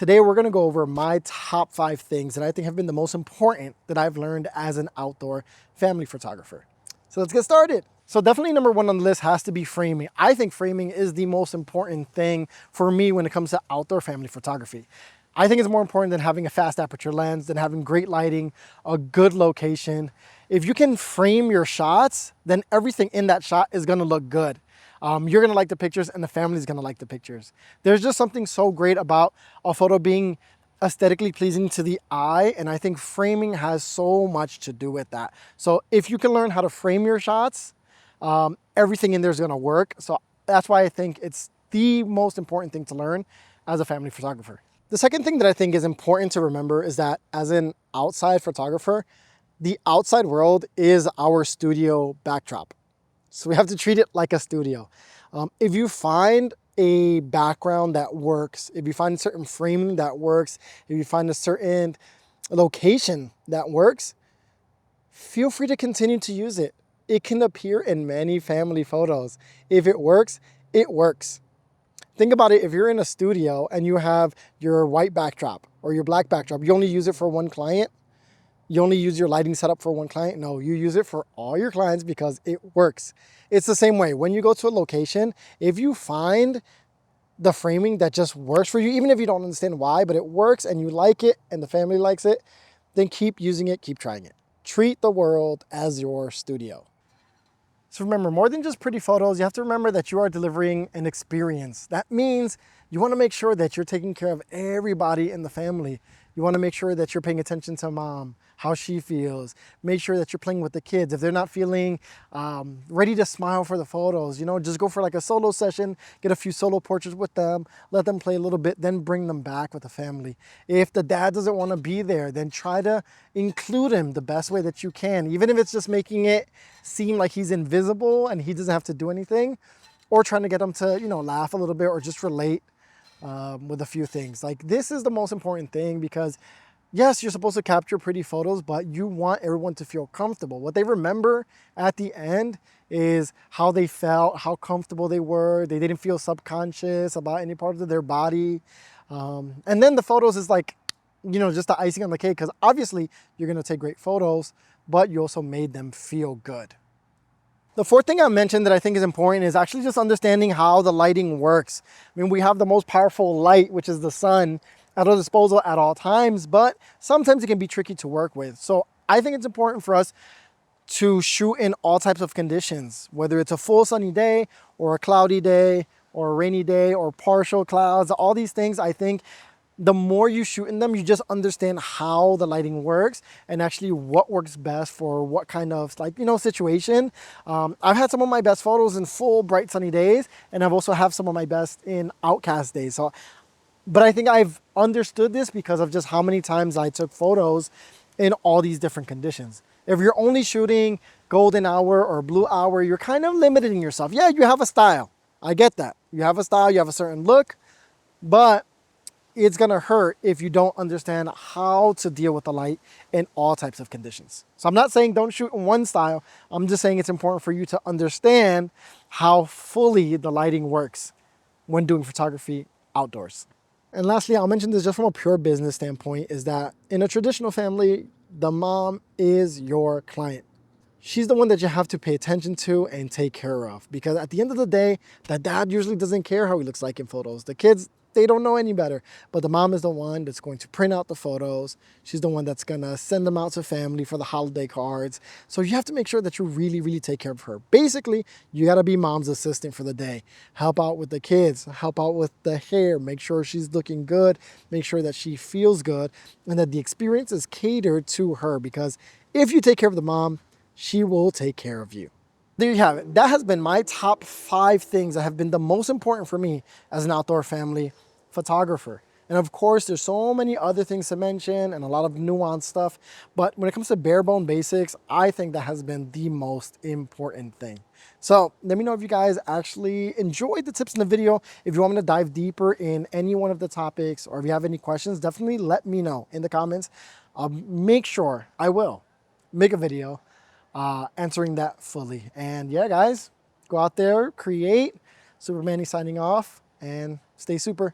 Today, we're gonna go over my top 5 things that I think have been the most important that I've learned as an outdoor family photographer. So let's get started. So definitely number 1 on the list has to be framing. I think framing is the most important thing for me when it comes to outdoor family photography. I think it's more important than having a fast aperture lens, than having great lighting, a good location. If you can frame your shots, then everything in that shot is gonna look good. You're gonna like the pictures and the family's gonna like the pictures. There's just something so great about a photo being aesthetically pleasing to the eye, and I think framing has so much to do with that. So if you can learn how to frame your shots, everything in there is gonna work. So that's why I think it's the most important thing to learn as a family photographer. The second thing that I think is important to remember is that as an outside photographer, the outside world is our studio backdrop. So we have to treat it like a studio. If you find a background that works, if you find a certain framing that works, if you find a certain location that works, feel free to continue to use it. It can appear in many family photos. If it works, it works. Think about it, if you're in a studio and you have your white backdrop or your black backdrop, you only use it for one client, you only use your lighting setup for one client. No, you use it for all your clients because it works. It's the same way. When you go to a location, if you find the framing that just works for you, even if you don't understand why, but it works and you like it and the family likes it, then keep using it, keep trying it. Treat the world as your studio. So remember, more than just pretty photos, you have to remember that you are delivering an experience. That means you want to make sure that you're taking care of everybody in the family. You want to make sure that you're paying attention to mom, how she feels. Make sure that you're playing with the kids. If they're not feeling ready to smile for the photos, just go for like a solo session, get a few solo portraits with them, let them play a little bit, then bring them back with the family. If the dad doesn't want to be there, then try to include him the best way that you can, even if it's just making it seem like he's invisible and he doesn't have to do anything, or trying to get him to, laugh a little bit or just relate with a few things. Like, this is the most important thing because yes, you're supposed to capture pretty photos, but you want everyone to feel comfortable. What they remember at the end is how they felt, how comfortable they were. They didn't feel subconscious about any part of their body. And then the photos is like, just the icing on the cake, because obviously you're gonna take great photos, but you also made them feel good. The fourth thing I mentioned that I think is important is actually just understanding how the lighting works. I mean, we have the most powerful light, which is the sun, at our disposal at all times, but sometimes it can be tricky to work with. So I think it's important for us to shoot in all types of conditions, whether it's a full sunny day or a cloudy day or a rainy day or partial clouds. All these things, I think the more you shoot in them, you just understand how the lighting works and actually what works best for what kind of situation. I've had some of my best photos in full bright sunny days, and I've also have some of my best in outcast days. But I think I've understood this because of just how many times I took photos in all these different conditions. If you're only shooting golden hour or blue hour, you're kind of limiting yourself. Yeah, you have a style. I get that. You have a style, you have a certain look, but it's gonna hurt if you don't understand how to deal with the light in all types of conditions. So I'm not saying don't shoot in one style. I'm just saying it's important for you to understand how fully the lighting works when doing photography outdoors. And lastly, I'll mention this just from a pure business standpoint, is that in a traditional family, the mom is your client. She's the one that you have to pay attention to and take care of, because at the end of the day, the dad usually doesn't care how he looks like in photos. The kids, they don't know any better, but the mom is the one that's going to print out the photos. She's the one that's gonna send them out to family for the holiday cards. So you have to make sure that you really, really take care of her. Basically, you gotta be mom's assistant for the day. Help out with the kids, help out with the hair, make sure she's looking good, make sure that she feels good, and that the experience is catered to her, because if you take care of the mom, she will take care of you. There you have it. That has been my top 5 things that have been the most important for me as an outdoor family photographer. And of course, there's so many other things to mention and a lot of nuanced stuff. But when it comes to bare bone basics, I think that has been the most important thing. So let me know if you guys actually enjoyed the tips in the video. If you want me to dive deeper in any one of the topics, or if you have any questions, definitely let me know in the comments. I'll make sure I will make a video answering that fully. And yeah, guys, go out there, create. Super Manny signing off, and stay super.